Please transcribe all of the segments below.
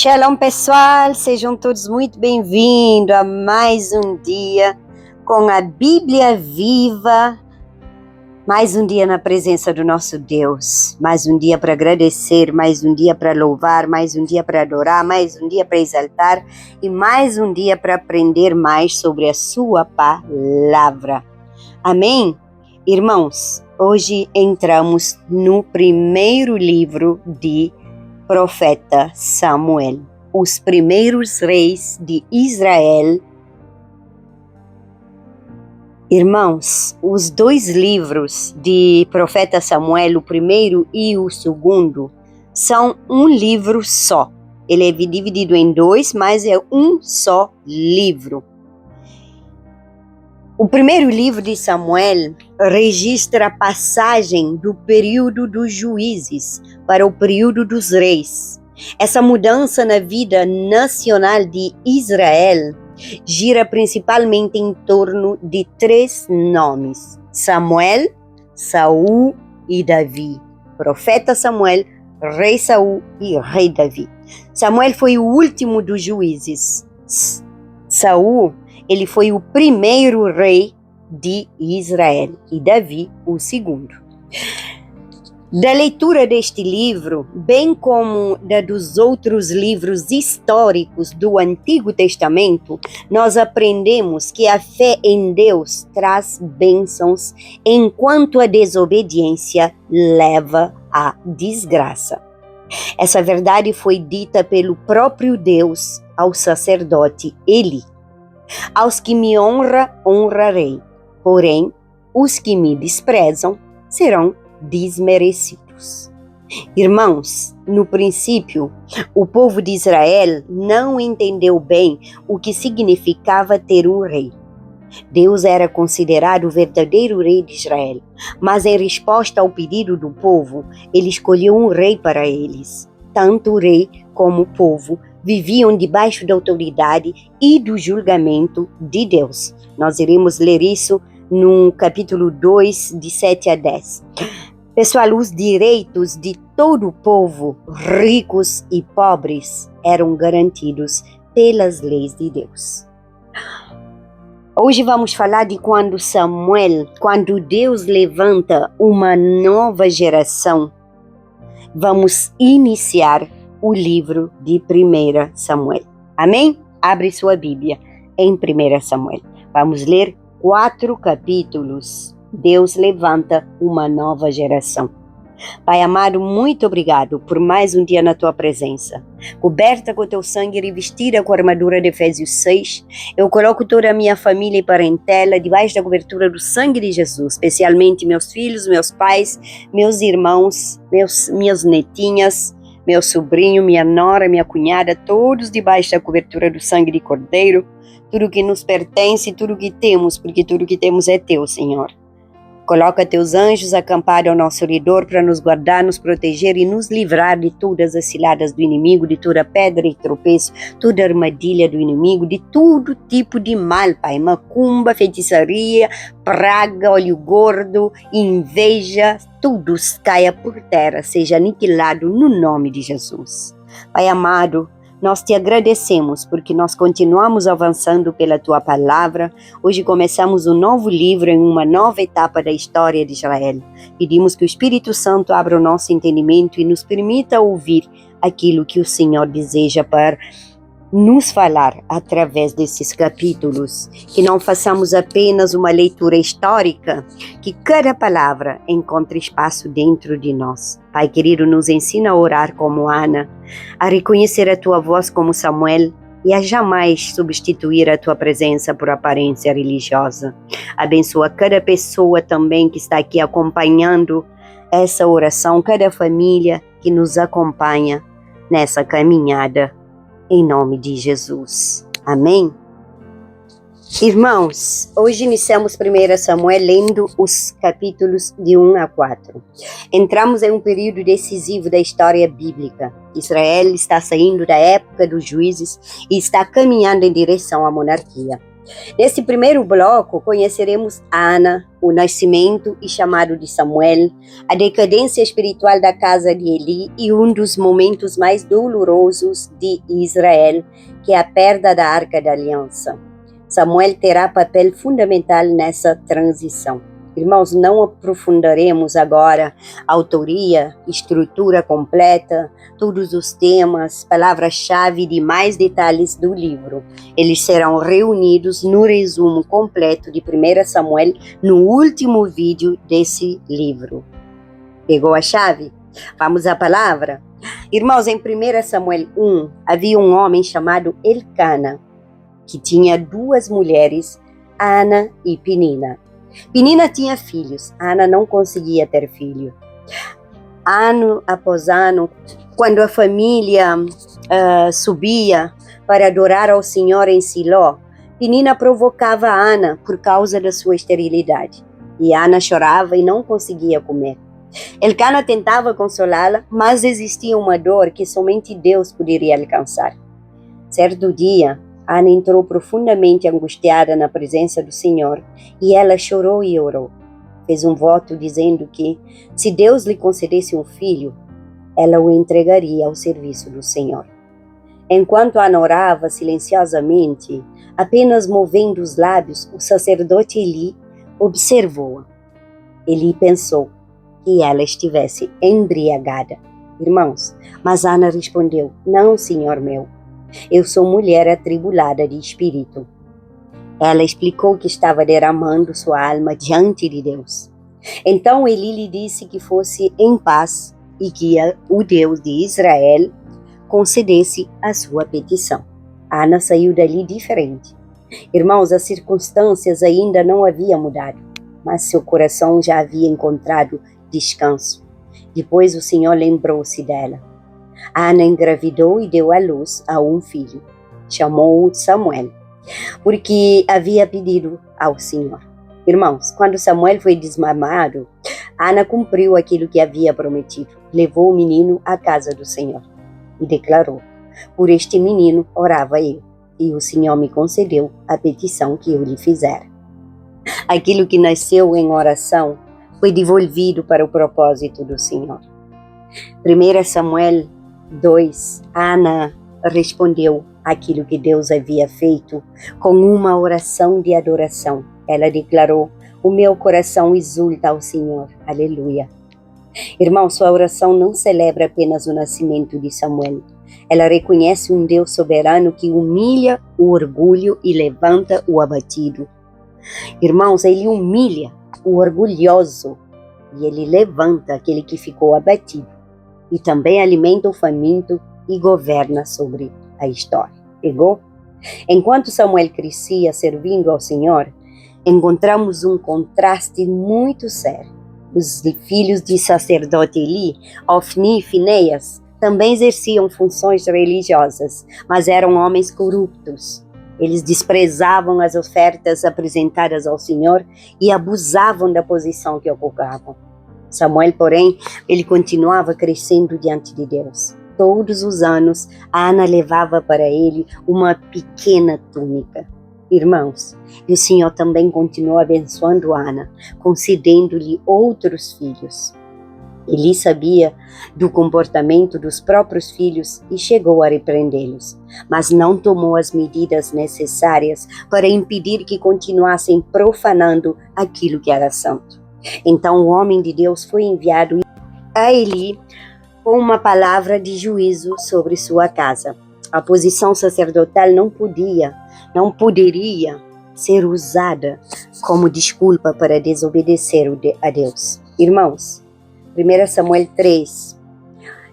Shalom pessoal, sejam todos muito bem-vindos a mais um dia com a Bíblia viva, mais um dia na presença do nosso Deus, mais um dia para agradecer, mais um dia para louvar, mais um dia para adorar, mais um dia para exaltar e mais um dia para aprender mais sobre a sua palavra. Amém? Irmãos, hoje entramos no primeiro livro de profeta Samuel, os primeiros reis de Israel. Irmãos, os dois livros de profeta Samuel, o primeiro e o segundo, são um livro só. Ele é dividido em dois, mas é um só livro. O primeiro livro de Samuel registra a passagem do período dos juízes para o período dos reis. Essa mudança na vida nacional de Israel gira principalmente em torno de três nomes: Samuel, Saul e Davi. Profeta Samuel, rei Saul e rei Davi. Samuel foi o último dos juízes. Saul, ele foi o primeiro rei de Israel e Davi o segundo. Da leitura deste livro, bem como da dos outros livros históricos do Antigo Testamento, nós aprendemos que a fé em Deus traz bênçãos, enquanto a desobediência leva à desgraça. Essa verdade foi dita pelo próprio Deus ao sacerdote Eli. Aos que me honrarei, porém, os que me desprezam serão desmerecidos. Irmãos, no princípio, o povo de Israel não entendeu bem o que significava ter um rei. Deus era considerado o verdadeiro rei de Israel, mas em resposta ao pedido do povo, ele escolheu um rei para eles. Tanto o rei como o povo viviam debaixo da autoridade e do julgamento de Deus. Nós iremos ler isso no capítulo 2, de 7 a 10. Pessoal, os direitos de todo o povo, ricos e pobres, eram garantidos pelas leis de Deus. Hoje vamos falar de quando Deus levanta uma nova geração. Vamos iniciar o livro de 1 Samuel. Amém? Abre sua Bíblia em 1 Samuel. Vamos ler 4 capítulos. Deus levanta uma nova geração. Pai amado, muito obrigado por mais um dia na tua presença. Coberta com teu sangue e revestida com a armadura de Efésios 6, eu coloco toda a minha família e parentela debaixo da cobertura do sangue de Jesus, especialmente meus filhos, meus pais, meus irmãos, minhas netinhas, meu sobrinho, minha nora, minha cunhada, todos debaixo da cobertura do sangue de Cordeiro, tudo que nos pertence, tudo que temos, porque tudo que temos é teu, Senhor. Coloca teus anjos acampados ao nosso redor para nos guardar, nos proteger e nos livrar de todas as ciladas do inimigo, de toda pedra e tropeço, toda armadilha do inimigo, de todo tipo de mal, Pai. Macumba, feitiçaria, praga, olho gordo, inveja, tudo caia por terra, seja aniquilado no nome de Jesus. Pai amado, nós te agradecemos porque nós continuamos avançando pela tua palavra. Hoje começamos um novo livro em uma nova etapa da história de Israel. Pedimos que o Espírito Santo abra o nosso entendimento e nos permita ouvir aquilo que o Senhor deseja para nos falar através desses capítulos. Que não façamos apenas uma leitura histórica, que cada palavra encontre espaço dentro de nós. Pai querido, nos ensina a orar como Ana, a reconhecer a tua voz como Samuel e a jamais substituir a tua presença por aparência religiosa. Abençoa cada pessoa também que está aqui acompanhando essa oração, cada família que nos acompanha nessa caminhada. Em nome de Jesus. Amém? Irmãos, hoje iniciamos 1 Samuel lendo os capítulos de 1 a 4. Entramos em um período decisivo da história bíblica. Israel está saindo da época dos juízes e está caminhando em direção à monarquia. Nesse primeiro bloco, conheceremos Ana, o nascimento e chamado de Samuel, a decadência espiritual da casa de Eli e um dos momentos mais dolorosos de Israel, que é a perda da Arca da Aliança. Samuel terá papel fundamental nessa transição. Irmãos, não aprofundaremos agora a autoria, estrutura completa, todos os temas, palavras-chave e demais detalhes do livro. Eles serão reunidos no resumo completo de 1 Samuel no último vídeo desse livro. Pegou a chave? Vamos à palavra? Irmãos, em 1 Samuel 1, havia um homem chamado Elcana, que tinha duas mulheres, Ana e Penina. Penina tinha filhos, Ana não conseguia ter filho. Ano após ano, quando a família subia para adorar ao Senhor em Siló, Penina provocava Ana por causa da sua esterilidade. E Ana chorava e não conseguia comer. Elcana tentava consolá-la, mas existia uma dor que somente Deus poderia alcançar. Certo dia, Ana entrou profundamente angustiada na presença do Senhor e ela chorou e orou. Fez um voto dizendo que, se Deus lhe concedesse um filho, ela o entregaria ao serviço do Senhor. Enquanto Ana orava silenciosamente, apenas movendo os lábios, o sacerdote Eli observou-a. Eli pensou que ela estivesse embriagada. Irmãos, mas Ana respondeu: não, Senhor meu. Eu sou mulher atribulada de espírito. Ela explicou que estava derramando sua alma diante de Deus. Então Eli lhe disse que fosse em paz e que o Deus de Israel concedesse a sua petição. Ana saiu dali diferente. Irmãos, as circunstâncias ainda não haviam mudado, mas seu coração já havia encontrado descanso. Depois o Senhor lembrou-se dela. Ana engravidou e deu à luz a um filho. Chamou-o Samuel, porque havia pedido ao Senhor. Irmãos, quando Samuel foi desmamado, Ana cumpriu aquilo que havia prometido. Levou o menino à casa do Senhor e declarou: por este menino orava eu, e o Senhor me concedeu a petição que eu lhe fizera. Aquilo que nasceu em oração foi devolvido para o propósito do Senhor. 1 Samuel 2, Ana respondeu aquilo que Deus havia feito com uma oração de adoração. Ela declarou: o meu coração exulta ao Senhor. Aleluia. Irmão, sua oração não celebra apenas o nascimento de Samuel. Ela reconhece um Deus soberano que humilha o orgulho e levanta o abatido. Irmãos, ele humilha o orgulhoso e ele levanta aquele que ficou abatido. E também alimenta o faminto e governa sobre a história. Pegou? Enquanto Samuel crescia servindo ao Senhor, encontramos um contraste muito sério. Os filhos de sacerdote Eli, Ofni e Finéias, também exerciam funções religiosas, mas eram homens corruptos. Eles desprezavam as ofertas apresentadas ao Senhor e abusavam da posição que ocupavam. Samuel, porém, ele continuava crescendo diante de Deus. Todos os anos, Ana levava para ele uma pequena túnica. Irmãos, e o Senhor também continuou abençoando Ana, concedendo-lhe outros filhos. Eli sabia do comportamento dos próprios filhos e chegou a repreendê-los, mas não tomou as medidas necessárias para impedir que continuassem profanando aquilo que era santo. Então o homem de Deus foi enviado a Eli com uma palavra de juízo sobre sua casa. A posição sacerdotal não poderia ser usada como desculpa para desobedecer a Deus. Irmãos, 1 Samuel 3,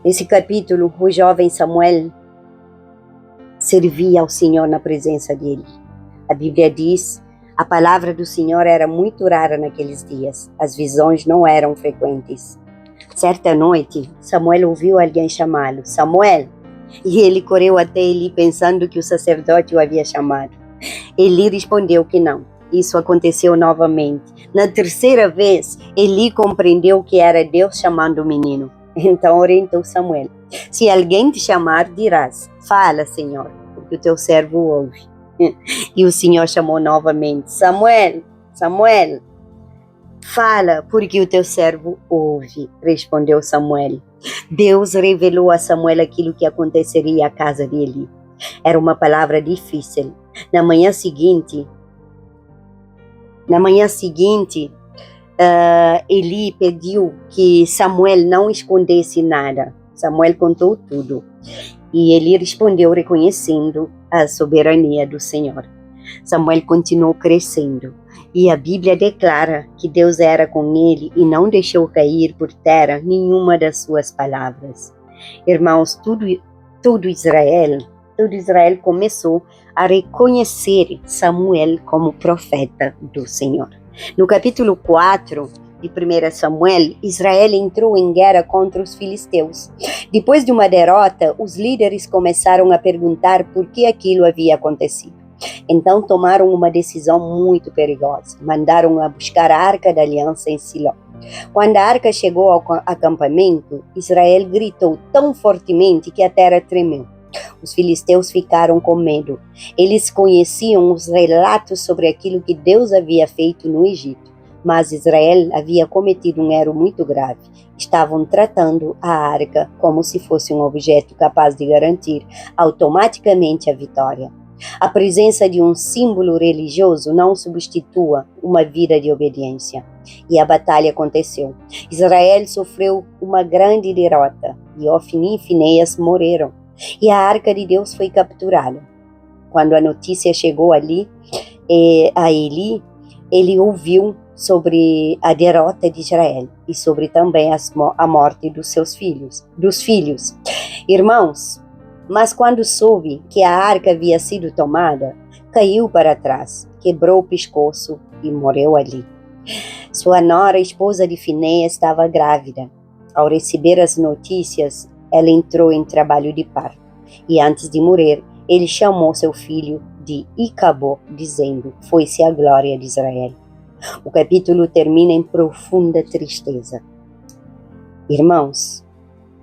nesse capítulo, o jovem Samuel servia ao Senhor na presença dele. A Bíblia diz: a palavra do Senhor era muito rara naqueles dias, as visões não eram frequentes. Certa noite, Samuel ouviu alguém chamá-lo: Samuel! E ele correu até Eli pensando que o sacerdote o havia chamado. Eli respondeu que não. Isso aconteceu novamente. Na terceira vez, Eli compreendeu que era Deus chamando o menino. Então orientou Samuel: se alguém te chamar, dirás: fala, Senhor, porque o teu servo ouve. E o Senhor chamou novamente: Samuel, Samuel, fala, porque o teu servo ouve, respondeu Samuel. Deus revelou a Samuel aquilo que aconteceria à casa de Eli. Era uma palavra difícil. Na manhã seguinte, Eli pediu que Samuel não escondesse nada. Samuel contou tudo. E Eli respondeu reconhecendo a soberania do Senhor. Samuel continuou crescendo. E a Bíblia declara que Deus era com ele e não deixou cair por terra nenhuma das suas palavras. Irmãos, todo Israel começou a reconhecer Samuel como profeta do Senhor. No capítulo 4 de 1 Samuel, Israel entrou em guerra contra os filisteus. Depois de uma derrota, os líderes começaram a perguntar por que aquilo havia acontecido. Então tomaram uma decisão muito perigosa. Mandaram a buscar a Arca da Aliança em Siló. Quando a arca chegou ao acampamento, Israel gritou tão fortemente que a terra tremeu. Os filisteus ficaram com medo. Eles conheciam os relatos sobre aquilo que Deus havia feito no Egito, mas Israel havia cometido um erro muito grave. Estavam tratando a arca como se fosse um objeto capaz de garantir automaticamente a vitória. A presença de um símbolo religioso não substitua uma vida de obediência. E a batalha aconteceu. Israel sofreu uma grande derrota e Ofni e Finéias morreram. E a arca de Deus foi capturada. Quando a notícia chegou a Eli, ele ouviu sobre a derrota de Israel e sobre também a morte dos filhos. Irmãos, mas quando soube que a arca havia sido tomada, caiu para trás, quebrou o pescoço e morreu ali. Sua nora, esposa de Finéias, estava grávida. Ao receber as notícias, ela entrou em trabalho de parto. E antes de morrer, ele chamou seu filho de Icabô, dizendo: foi-se a glória de Israel. O capítulo termina em profunda tristeza. Irmãos,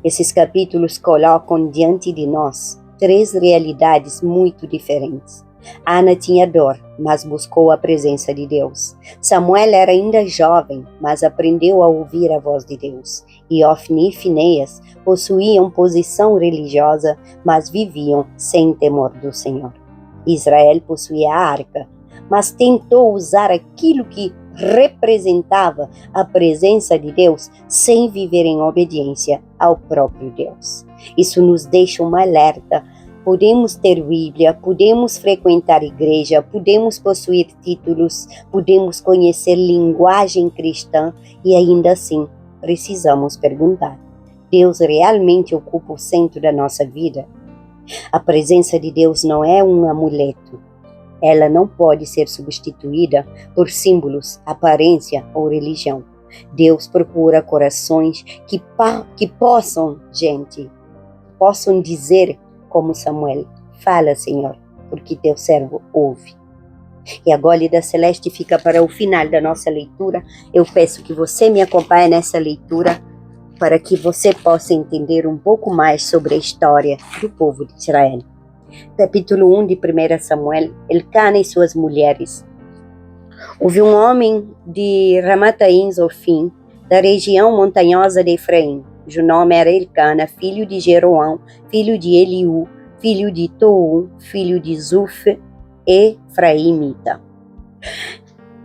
esses capítulos colocam diante de nós 3 realidades muito diferentes. Ana tinha dor, mas buscou a presença de Deus. Samuel era ainda jovem, mas aprendeu a ouvir a voz de Deus. E Ofni e Finéias possuíam posição religiosa, mas viviam sem temor do Senhor. Israel possuía a arca, mas tentou usar aquilo que representava a presença de Deus sem viver em obediência ao próprio Deus. Isso nos deixa um alerta. Podemos ter Bíblia, podemos frequentar igreja, podemos possuir títulos, podemos conhecer linguagem cristã e ainda assim precisamos perguntar: Deus realmente ocupa o centro da nossa vida? A presença de Deus não é um amuleto. Ela não pode ser substituída por símbolos, aparência ou religião. Deus procura corações que possam dizer como Samuel: fala, Senhor, porque teu servo ouve. E a Gólida Celeste fica para o final da nossa leitura. Eu peço que você me acompanhe nessa leitura para que você possa entender um pouco mais sobre a história do povo de Israel. Capítulo 1 de 1 Samuel, Elcana e suas mulheres. Houve um homem de Ramataim Zofim, da região montanhosa de Efraim, cujo nome era Elcana, filho de Jeroão, filho de Eliú, filho de Tou, filho de Zuf, Efraimita.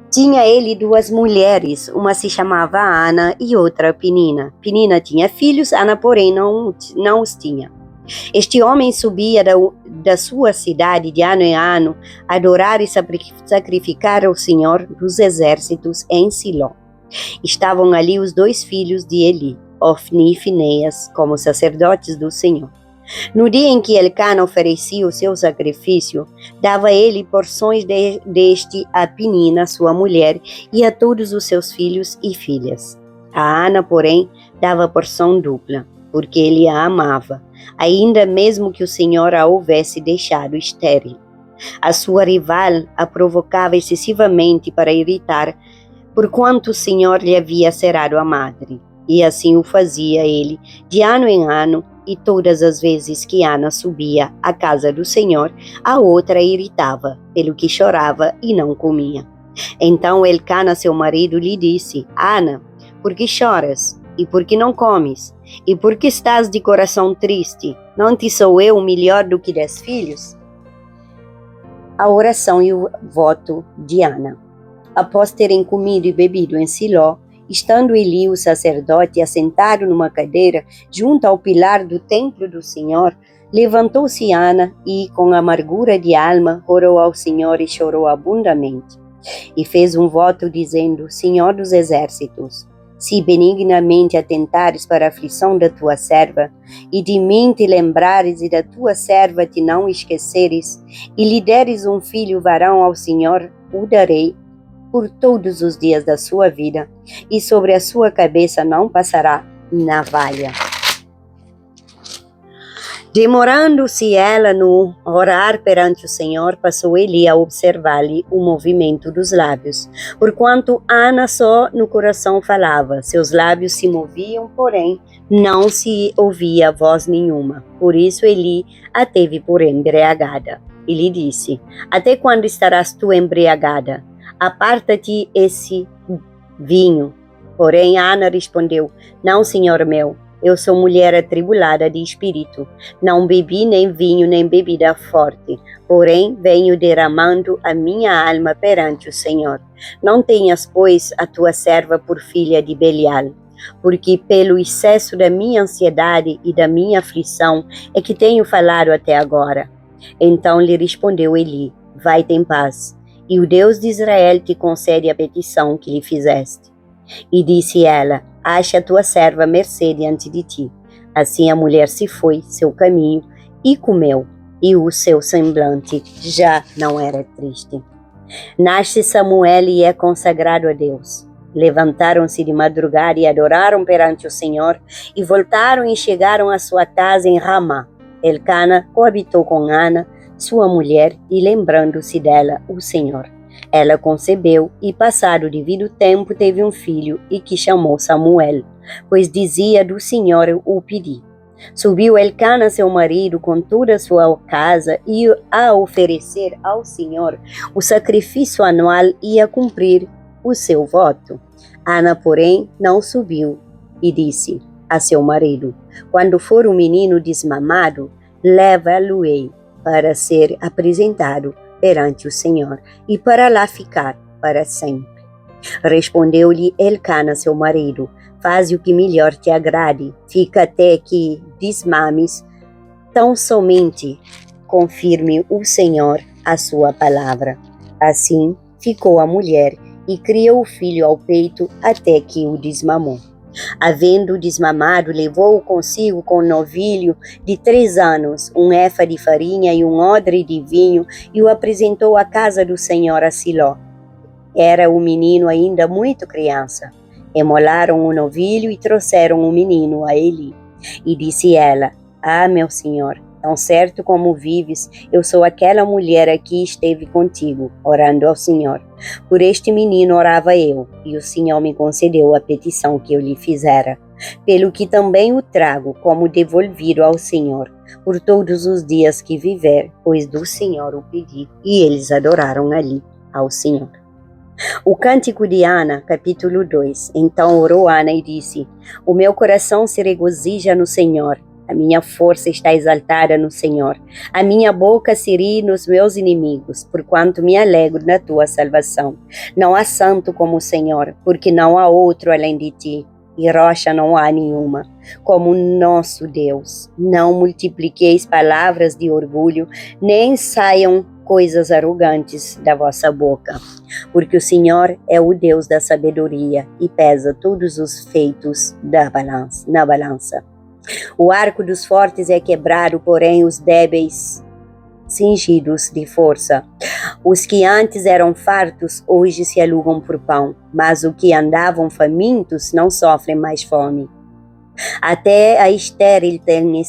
Tinha ele 2 mulheres, uma se chamava Ana e outra Penina. Penina tinha filhos, Ana, porém, não os tinha. Este homem subia da sua cidade de ano em ano, adorar e sacrificar ao Senhor dos exércitos em Siló. Estavam ali os 2 filhos de Eli, Ofni e Finéias, como sacerdotes do Senhor. No dia em que Elcana oferecia o seu sacrifício, dava ele porções deste a Penina, sua mulher, e a todos os seus filhos e filhas. A Ana, porém, dava porção dupla, porque ele a amava, ainda mesmo que o Senhor a houvesse deixado estéril. A sua rival a provocava excessivamente para irritar, porquanto o Senhor lhe havia cerrado a madre. E assim o fazia ele, de ano em ano, e todas as vezes que Ana subia à casa do Senhor, a outra irritava, pelo que chorava e não comia. Então Elcana, seu marido, lhe disse: Ana, por que choras? E por que não comes? E por que estás de coração triste? Não te sou eu melhor do que 10 filhos? A oração e o voto de Ana. Após terem comido e bebido em Siló, estando Eli, o sacerdote, assentado numa cadeira junto ao pilar do templo do Senhor, levantou-se Ana e, com amargura de alma, orou ao Senhor e chorou abundantemente. E fez um voto dizendo: Senhor dos exércitos, se benignamente atentares para a aflição da tua serva, e de mim te lembrares e da tua serva te não esqueceres, e lhe deres um filho varão ao Senhor, o darei por todos os dias da sua vida, e sobre a sua cabeça não passará navalha. Demorando-se ela no orar perante o Senhor, passou Eli a observar-lhe o movimento dos lábios, porquanto Ana só no coração falava, seus lábios se moviam, porém não se ouvia voz nenhuma. Por isso Eli a teve por embriagada. E lhe disse: Até quando estarás tu embriagada? Aparta-te esse vinho. Porém Ana respondeu: Não, senhor meu, eu sou mulher atribulada de espírito. Não bebi nem vinho nem bebida forte, porém venho derramando a minha alma perante o Senhor. Não tenhas, pois, a tua serva por filha de Belial, porque pelo excesso da minha ansiedade e da minha aflição é que tenho falado até agora. Então lhe respondeu Eli: Vai-te em paz, e o Deus de Israel te concede a petição que lhe fizeste. E disse ela: Acha a tua serva mercê diante de ti. Assim a mulher se foi seu caminho e comeu, e o seu semblante já não era triste. Nasce Samuel e é consagrado a Deus. Levantaram-se de madrugada e adoraram perante o Senhor, e voltaram e chegaram à sua casa em Ramá. Elcana coabitou com Ana, sua mulher, e lembrando-se dela, o Senhor. Ela concebeu e, passado o devido tempo, teve um filho e que chamou Samuel, pois dizia: do Senhor o pedi. Subiu Elcana, seu marido, com toda a sua casa e a oferecer ao Senhor o sacrifício anual e a cumprir o seu voto. Ana, porém, não subiu e disse a seu marido: Quando for o menino desmamado, leva-lo-ei para ser apresentado perante o Senhor, e para lá ficar para sempre. Respondeu-lhe Elcana, seu marido: Faze o que melhor te agrade, fica até que desmames, tão somente confirme o Senhor a sua palavra. Assim ficou a mulher e criou o filho ao peito até que o desmamou. Havendo desmamado, levou-o consigo com um novilho de 3 anos, um efa de farinha e um odre de vinho, e o apresentou à casa do Senhor a Siló. Era o menino ainda muito criança. Emolaram o novilho e trouxeram o menino a Eli. E disse ela: Ah, meu senhor, tão certo como vives, eu sou aquela mulher a que esteve contigo, orando ao Senhor. Por este menino orava eu, e o Senhor me concedeu a petição que eu lhe fizera. Pelo que também o trago como devolvido ao Senhor, por todos os dias que viver, pois do Senhor o pedi. E eles adoraram ali ao Senhor. O Cântico de Ana, capítulo 2. Então orou Ana e disse: O meu coração se regozija no Senhor. A minha força está exaltada no Senhor. A minha boca se ri nos meus inimigos, porquanto me alegro na tua salvação. Não há santo como o Senhor, porque não há outro além de ti, e rocha não há nenhuma, como nosso Deus. Não multipliqueis palavras de orgulho, nem saiam coisas arrogantes da vossa boca, porque o Senhor é o Deus da sabedoria e pesa todos os feitos na balança. O arco dos fortes é quebrado, porém os débeis cingidos de força. Os que antes eram fartos, hoje se alugam por pão, mas os que andavam famintos não sofrem mais fome. Até a estéril tem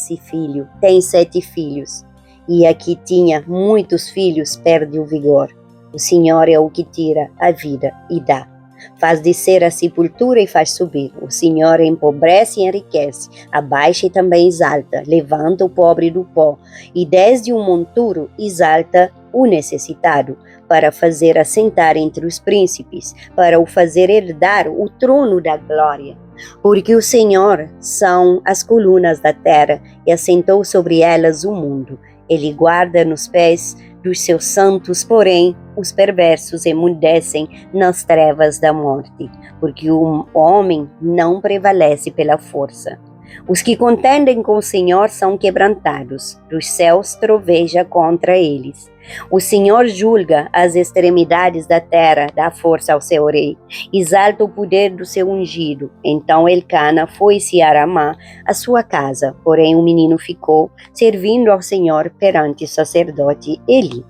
7 filhos, e a que tinha muitos filhos perde o vigor. O Senhor é o que tira a vida e dá. Faz descer a sepultura e faz subir. O Senhor empobrece e enriquece, abaixa e também exalta, levanta o pobre do pó, e desde o monturo exalta o necessitado, para fazer assentar entre os príncipes, para o fazer herdar o trono da glória. Porque o Senhor são as colunas da terra, e assentou sobre elas o mundo. Ele guarda nos pés dos seus santos, porém, os perversos emudecem nas trevas da morte, porque o homem não prevalece pela força. Os que contendem com o Senhor são quebrantados, dos céus troveja contra eles. O Senhor julga as extremidades da terra, dá força ao seu rei, exalta o poder do seu ungido. Então Elcana foi-se a Ramá, a sua casa, porém o menino ficou, servindo ao Senhor perante o sacerdote Eli.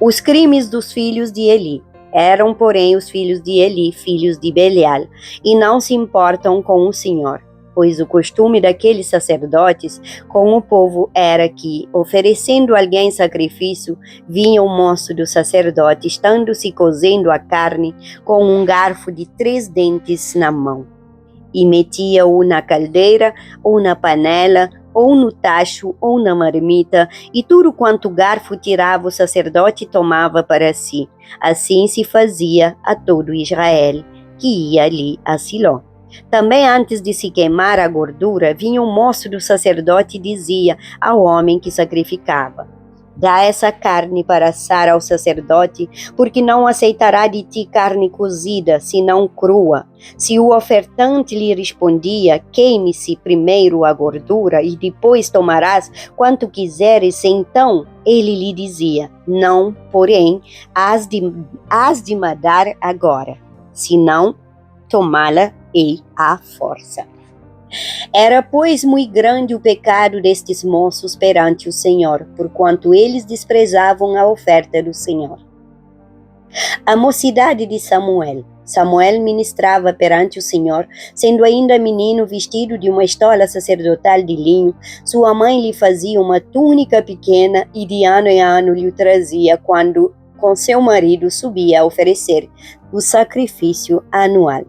Os crimes dos filhos de Eli. Eram, porém, os filhos de Eli, filhos de Belial, e não se importam com o Senhor. Pois o costume daqueles sacerdotes com o povo era que, oferecendo alguém sacrifício, vinha o moço do sacerdote, estando-se cozendo a carne, com um garfo de 3 dentes na mão, e metia-o na caldeira, ou na panela, ou no tacho, ou na marmita, e tudo quanto o garfo tirava o sacerdote tomava para si. Assim se fazia a todo Israel que ia ali a Siló. Também antes de se queimar a gordura, vinha o moço do sacerdote e dizia ao homem que sacrificava: dá essa carne para assar ao sacerdote, porque não aceitará de ti carne cozida, senão crua. Se o ofertante lhe respondia: queime-se primeiro a gordura e depois tomarás quanto quiseres, então ele lhe dizia: não, porém, hás de me dar agora, senão tomá-la e à força. Era, pois, muito grande o pecado destes moços perante o Senhor, porquanto eles desprezavam a oferta do Senhor. A mocidade de Samuel. Samuel ministrava perante o Senhor, sendo ainda menino, vestido de uma estola sacerdotal de linho. Sua mãe lhe fazia uma túnica pequena e de ano em ano lhe trazia, quando com seu marido subia a oferecer o sacrifício anual.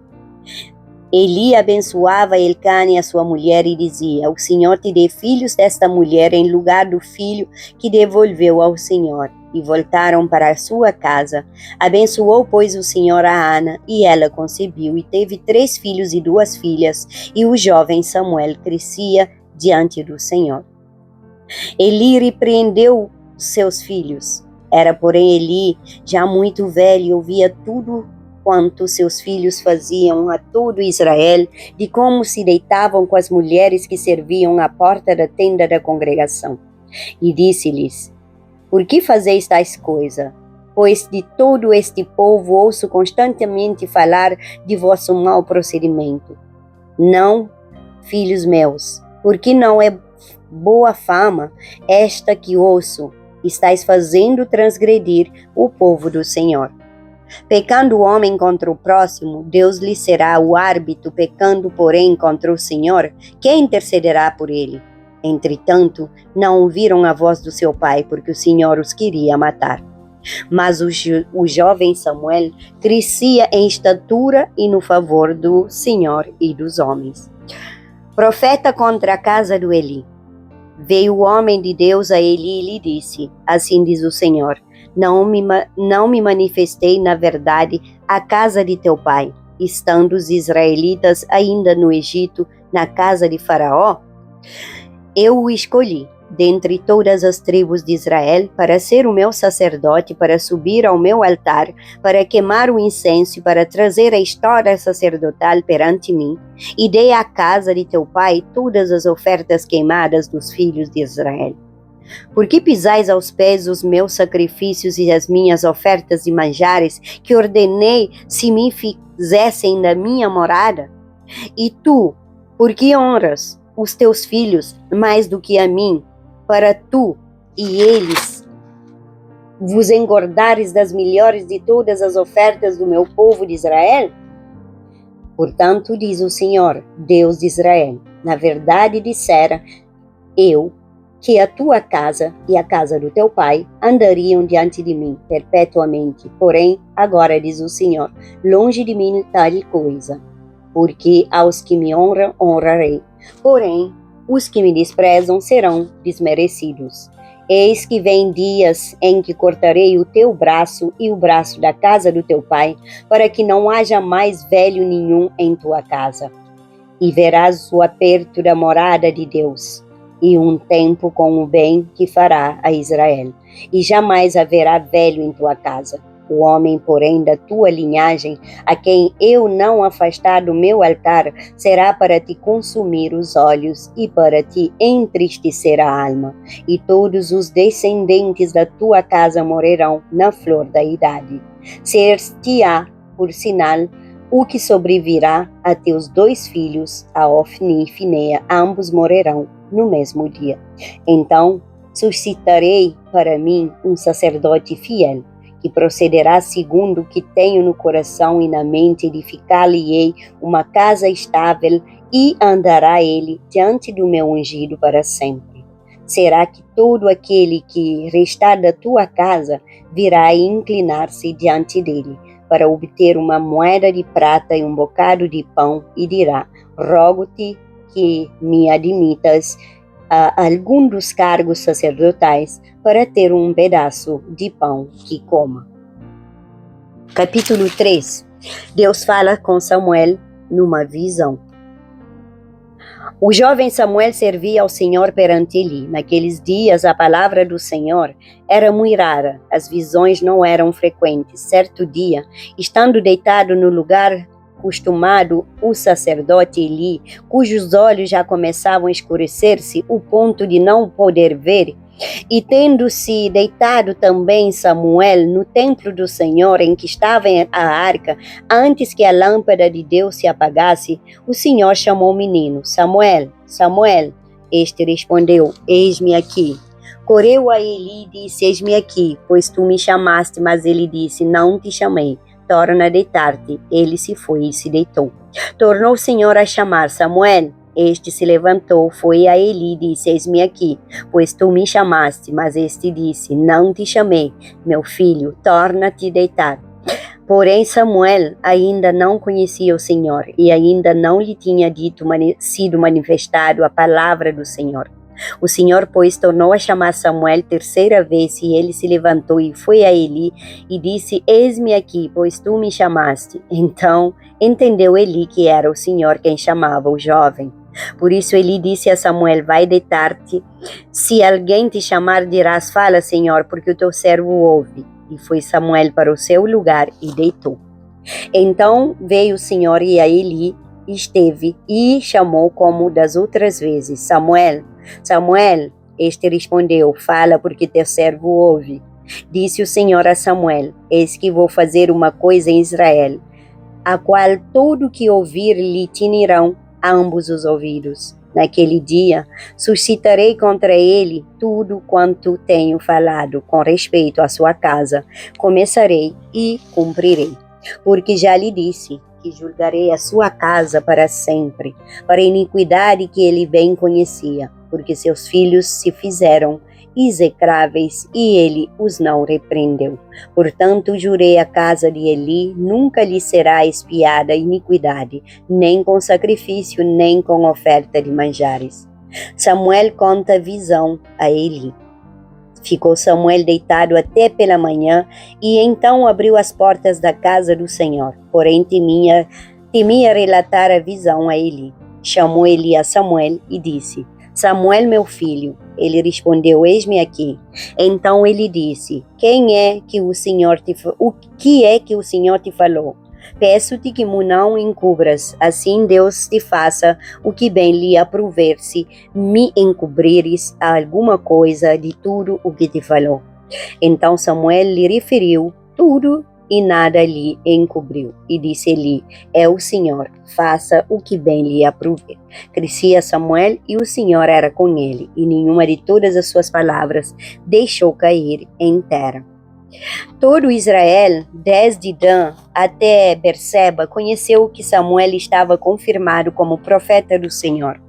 Eli abençoava Elcana e a sua mulher e dizia: o Senhor te dê filhos desta mulher em lugar do filho que devolveu ao Senhor. E voltaram para a sua casa. Abençoou, pois, o Senhor a Ana, e ela concebeu, e teve 3 filhos e 2 filhas, e o jovem Samuel crescia diante do Senhor. Eli repreendeu seus filhos. Era, porém, Eli já muito velho e ouvia tudo quanto seus filhos faziam a todo Israel, de como se deitavam com as mulheres que serviam à porta da tenda da congregação. E disse-lhes: por que fazeis tais coisas? Pois de todo este povo ouço constantemente falar de vosso mau procedimento. Não, filhos meus, porque não é boa fama esta que ouço, estáis fazendo transgredir o povo do Senhor. Pecando o homem contra o próximo, Deus lhe será o árbitro. Pecando, porém, contra o Senhor, quem intercederá por ele? Entretanto, não ouviram a voz do seu pai, porque o Senhor os queria matar. Mas o jovem Samuel crescia em estatura e no favor do Senhor e dos homens. Profeta contra a casa do Eli. Veio o homem de Deus a Eli e lhe disse: assim diz o Senhor, não me manifestei na verdade à casa de teu pai, estando os israelitas ainda no Egito, na casa de Faraó? Eu o escolhi dentre todas as tribos de Israel para ser o meu sacerdote, para subir ao meu altar, para queimar o incenso, para trazer a história sacerdotal perante mim, e dei à casa de teu pai todas as ofertas queimadas dos filhos de Israel. Por que pisais aos pés os meus sacrifícios e as minhas ofertas de manjares, que ordenei se me fizessem da minha morada? E tu, por que honras os teus filhos mais do que a mim, para tu e eles vos engordares das melhores de todas as ofertas do meu povo de Israel? Portanto, diz o Senhor, Deus de Israel, na verdade dissera eu, que a tua casa e a casa do teu pai andariam diante de mim perpetuamente. Porém, agora diz o Senhor, longe de mim tal coisa, porque aos que me honram, honrarei. Porém, os que me desprezam serão desmerecidos. Eis que vem dias em que cortarei o teu braço e o braço da casa do teu pai, para que não haja mais velho nenhum em tua casa. E verás o aperto da morada de Deus, e um tempo com o bem que fará a Israel. E jamais haverá velho em tua casa. O homem, porém, da tua linhagem, a quem eu não afastar do meu altar, será para te consumir os olhos e para te entristecer a alma. E todos os descendentes da tua casa morrerão na flor da idade. Ser-te-á, por sinal, o que sobrevirá a teus 2 filhos, a Ofni e Finéia, ambos morrerão no mesmo dia. Então suscitarei para mim um sacerdote fiel, que procederá segundo o que tenho no coração e na mente, edificar-lhe-ei uma casa estável, e andará ele diante do meu ungido para sempre. Será que todo aquele que restar da tua casa virá inclinar-se diante dele, para obter uma moeda de prata e um bocado de pão, e dirá, rogo-te que me admitas a algum dos cargos sacerdotais, para ter um pedaço de pão que coma. Capítulo 3. Deus fala com Samuel numa visão. O jovem Samuel servia ao Senhor perante Eli. Naqueles dias a palavra do Senhor era muito rara, as visões não eram frequentes. Certo dia, estando deitado no lugar costumado, o sacerdote Eli, cujos olhos já começavam a escurecer-se, o ponto de não poder ver, e tendo-se deitado também Samuel no templo do Senhor em que estava a arca, antes que a lâmpada de Deus se apagasse, o Senhor chamou o menino, Samuel, Samuel. Este respondeu, eis-me aqui. Correu a Eli e disse, eis-me aqui, pois tu me chamaste, mas ele disse, não te chamei. Torna a deitar-te. Ele se foi e se deitou. Tornou o Senhor a chamar Samuel. Este se levantou, foi a Eli e disse, eis-me aqui, pois tu me chamaste. Mas este disse, não te chamei, meu filho, torna-te a deitar. Porém Samuel ainda não conhecia o Senhor, e ainda não lhe tinha sido manifestado a palavra do Senhor. O Senhor, pois, tornou a chamar Samuel 3ª vez, e ele se levantou e foi a Eli e disse, eis-me aqui, pois tu me chamaste. Então entendeu Eli que era o Senhor quem chamava o jovem. Por isso Eli disse a Samuel, vai deitar-te. Se alguém te chamar, dirás, fala, Senhor, porque o teu servo ouve. E foi Samuel para o seu lugar e deitou. Então veio o Senhor e a Eli esteve e chamou como das outras vezes, Samuel, Samuel. Este respondeu, fala, porque teu servo ouve. Disse o Senhor a Samuel, eis que vou fazer uma coisa em Israel, a qual todo que ouvir lhe tinirão ambos os ouvidos. Naquele dia, suscitarei contra ele tudo quanto tenho falado com respeito à sua casa. Começarei e cumprirei. Porque já lhe disse que julgarei a sua casa para sempre, para a iniquidade que ele bem conhecia, porque seus filhos se fizeram execráveis e ele os não repreendeu. Portanto, jurei à casa de Eli, nunca lhe será expiada a iniquidade, nem com sacrifício, nem com oferta de manjares. Samuel conta a visão a Eli. Ficou Samuel deitado até pela manhã, e então abriu as portas da casa do Senhor. Porém temia relatar a visão a Eli. Chamou Eli a Samuel e disse, Samuel, meu filho. Ele respondeu, eis-me aqui. Então ele disse, o que é que o Senhor te falou? Peço-te que me não encubras, assim Deus te faça o que bem lhe aprouver, se me encobrires alguma coisa de tudo o que te falou. Então Samuel lhe referiu tudo e nada lhe encobriu. E disse-lhe, é o Senhor, faça o que bem lhe aprouver. Crescia Samuel e o Senhor era com ele, e nenhuma de todas as suas palavras deixou cair em terra. Todo Israel, desde Dan até Berseba, conheceu que Samuel estava confirmado como profeta do Senhor.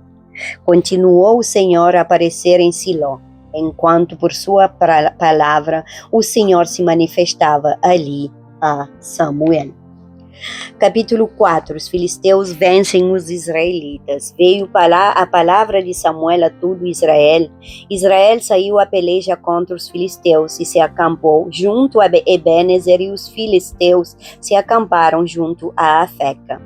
Continuou o Senhor a aparecer em Siló, enquanto por sua palavra o Senhor se manifestava ali a Samuel. Capítulo 4. Os filisteus vencem os israelitas. Veio a palavra de Samuel a todo Israel. Israel saiu a peleja contra os filisteus e se acampou junto a Ebenezer, e os filisteus se acamparam junto a Afeca.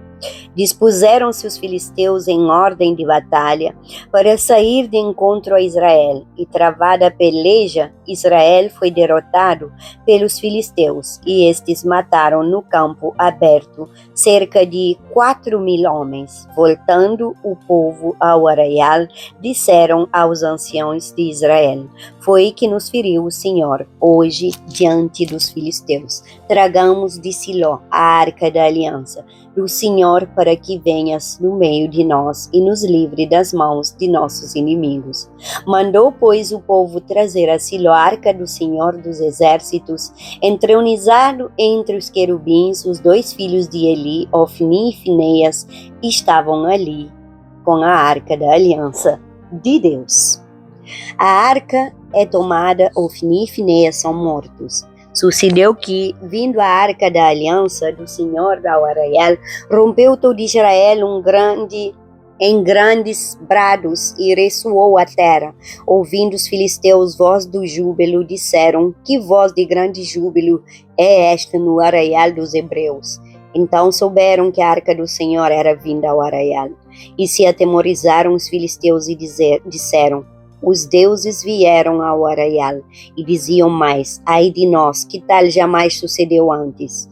Dispuseram-se os filisteus em ordem de batalha para sair de encontro a Israel, e travada a peleja, Israel foi derrotado pelos filisteus, e estes mataram no campo aberto cerca de 4.000 homens. Voltando o povo ao arraial, disseram aos anciãos de Israel: foi que nos feriu o Senhor hoje diante dos filisteus. Tragamos de Siló a arca da aliança do Senhor, para que venhas no meio de nós e nos livre das mãos de nossos inimigos. Mandou, pois, o povo trazer a Siló a arca do Senhor dos exércitos. Entronizado entre os querubins, os 2 filhos de Eli, Ofni e Finéias, estavam ali com a arca da aliança de Deus. A arca é tomada, Ofni e Finéias são mortos. Sucedeu que, vindo a arca da aliança do Senhor ao arraial, rompeu todo Israel em grandes brados e ressoou a terra. Ouvindo os filisteus voz do júbilo, disseram: que voz de grande júbilo é esta no arraial dos hebreus? Então souberam que a arca do Senhor era vinda ao arraial. E se atemorizaram os filisteus e disseram: os deuses vieram ao arraial. E diziam mais: ai de nós, que tal jamais sucedeu antes?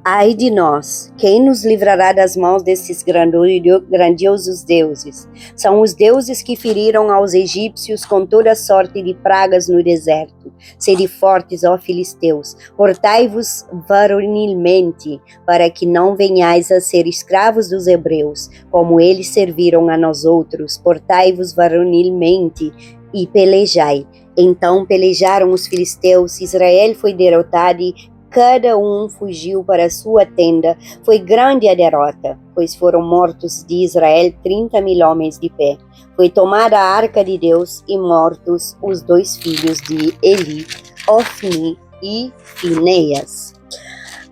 Ai de nós, quem nos livrará das mãos desses grandiosos deuses? São os deuses que feriram aos egípcios com toda sorte de pragas no deserto. Sede fortes, ó filisteus, portai-vos varonilmente, para que não venhais a ser escravos dos hebreus, como eles serviram a nós outros. Portai-vos varonilmente e pelejai. Então pelejaram os filisteus, Israel foi derrotado e cada um fugiu para sua tenda. Foi grande a derrota, pois foram mortos de Israel 30.000 homens de pé. Foi tomada a arca de Deus e mortos os 2 filhos de Eli, Ofni e Finéias.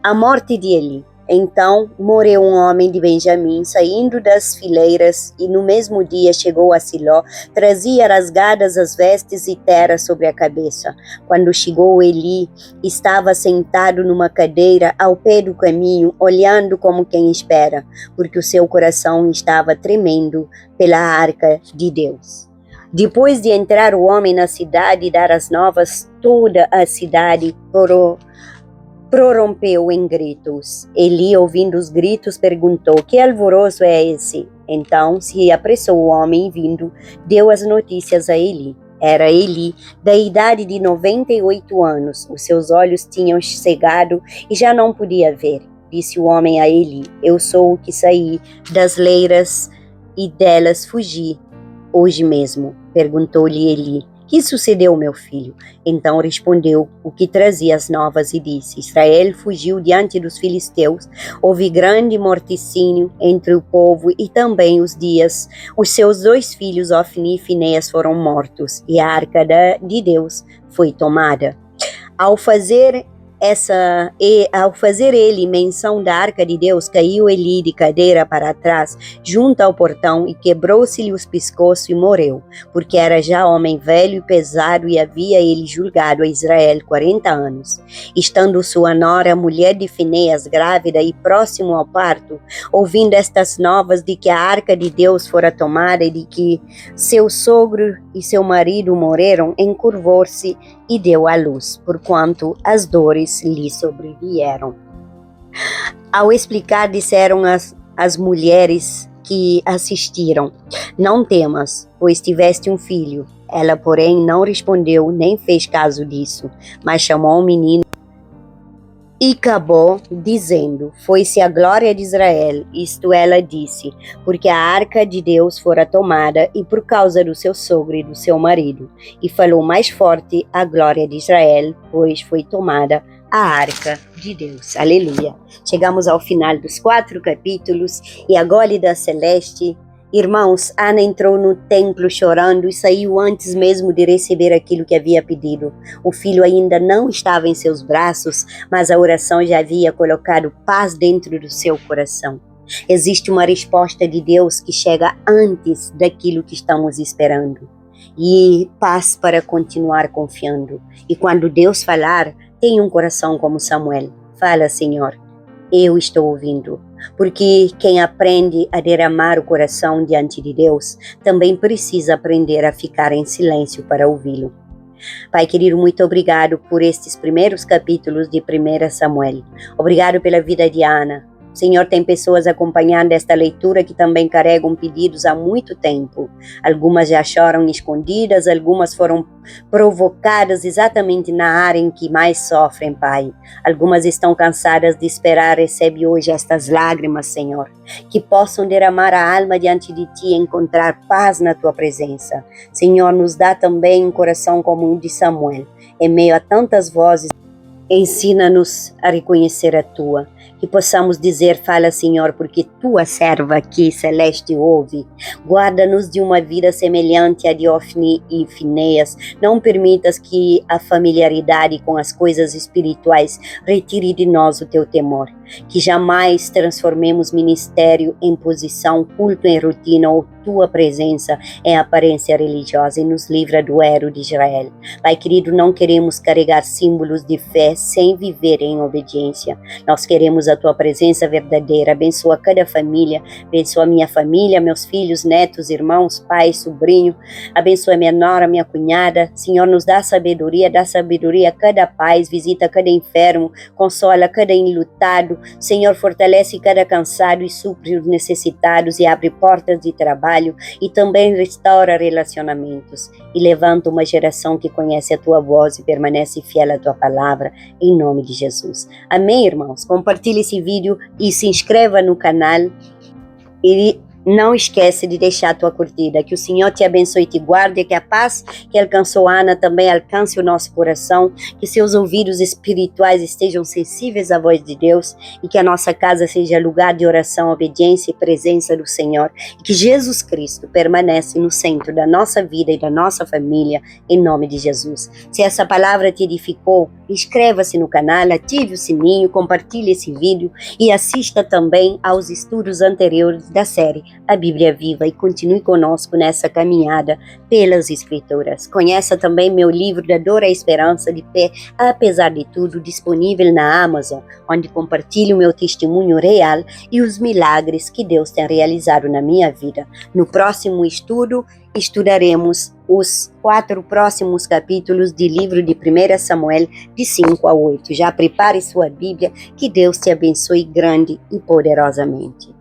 A morte de Eli. Então morreu um homem de Benjamim, saindo das fileiras, e no mesmo dia chegou a Siló, trazia rasgadas as vestes e terra sobre a cabeça. Quando chegou Eli, estava sentado numa cadeira ao pé do caminho, olhando como quem espera, porque o seu coração estava tremendo pela arca de Deus. Depois de entrar o homem na cidade e dar as novas, toda a cidade prorrompeu em gritos. Eli, ouvindo os gritos, perguntou: que alvoroço é esse? Então se apressou o homem e, vindo, deu as notícias a Eli. Era Eli, da idade de 98 anos. Os seus olhos tinham cegado e já não podia ver. Disse o homem a Eli: eu sou o que saí das leiras e delas fugi hoje mesmo. Perguntou-lhe Eli: que sucedeu, meu filho? Então respondeu o que trazia as novas e disse: Israel fugiu diante dos filisteus, houve grande morticínio entre o povo, e também os seus 2 filhos, Ofni e Finéias, foram mortos, e a arca de Deus foi tomada. Ao fazer ele menção da arca de Deus, caiu Eli de cadeira para trás, junto ao portão, e quebrou-se-lhe os pescoços e morreu, porque era já homem velho e pesado, e havia ele julgado a Israel 40 anos. Estando sua nora, mulher de Finéias, grávida e próximo ao parto, ouvindo estas novas de que a arca de Deus fora tomada e de que seu sogro e seu marido morreram, encurvou-se e deu à luz, porquanto as dores lhe sobrevieram. Ao explicar, disseram as mulheres que assistiram: não temas, pois tiveste um filho. Ela, porém, não respondeu nem fez caso disso, mas chamou o menino e acabou dizendo: foi-se a glória de Israel. Isto ela disse, porque a arca de Deus fora tomada, e por causa do seu sogro e do seu marido. E falou mais forte: a glória de Israel, pois foi tomada a arca de Deus. Aleluia. Chegamos ao final dos 4 capítulos, e a Gólida Celeste Irmãos, Ana entrou no templo chorando e saiu antes mesmo de receber aquilo que havia pedido. O filho ainda não estava em seus braços, mas a oração já havia colocado paz dentro do seu coração. Existe uma resposta de Deus que chega antes daquilo que estamos esperando. E paz para continuar confiando. E quando Deus falar, tenha um coração como Samuel. Fala, Senhor, eu estou ouvindo. Porque quem aprende a derramar o coração diante de Deus, também precisa aprender a ficar em silêncio para ouvi-lo. Pai querido, muito obrigado por estes primeiros capítulos de 1 Samuel. Obrigado pela vida de Ana. Senhor, tem pessoas acompanhando esta leitura que também carregam pedidos há muito tempo. Algumas já choram escondidas, algumas foram provocadas exatamente na área em que mais sofrem, Pai. Algumas estão cansadas de esperar, recebe hoje estas lágrimas, Senhor, que possam derramar a alma diante de Ti e encontrar paz na Tua presença. Senhor, nos dá também um coração como o de Samuel, em meio a tantas vozes. Ensina-nos a reconhecer a Tua, que possamos dizer, fala Senhor, porque Tua serva aqui celeste ouve. Guarda-nos de uma vida semelhante à de Ofni e Finéias. Não permitas que a familiaridade com as coisas espirituais retire de nós o Teu temor. Que jamais transformemos ministério em posição, culto em rotina ou Tua presença em aparência religiosa, e nos livra do erro de Israel. Pai querido, não queremos carregar símbolos de fé sem viver em obediência. Nós queremos a Tua presença verdadeira. Abençoa cada família, abençoa minha família, meus filhos, netos, irmãos, pais, sobrinho. Abençoa minha nora, minha cunhada. Senhor, nos dá sabedoria a cada pai, visita cada enfermo, consola cada enlutado. Senhor, fortalece cada cansado e supre os necessitados e abre portas de trabalho e também restaura relacionamentos. E levanta uma geração que conhece a Tua voz e permanece fiel à Tua palavra, em nome de Jesus. Amém, irmãos? Compartilhe esse vídeo e se inscreva no canal e não esquece de deixar a tua curtida. Que o Senhor te abençoe e te guarde, que a paz que alcançou Ana também alcance o nosso coração, que seus ouvidos espirituais estejam sensíveis à voz de Deus e que a nossa casa seja lugar de oração, obediência e presença do Senhor, e que Jesus Cristo permanece no centro da nossa vida e da nossa família, em nome de Jesus. Se essa palavra te edificou, inscreva-se no canal, ative o sininho, compartilhe esse vídeo e assista também aos estudos anteriores da série A Bíblia Viva e continue conosco nessa caminhada pelas Escrituras. Conheça também meu livro Da Dor à Esperança, de pé, apesar de tudo, disponível na Amazon, onde compartilho meu testemunho real e os milagres que Deus tem realizado na minha vida. No próximo estudo, estudaremos os 4 próximos capítulos do livro de 1 Samuel, de 5 a 8. Já prepare sua Bíblia, que Deus te abençoe grande e poderosamente.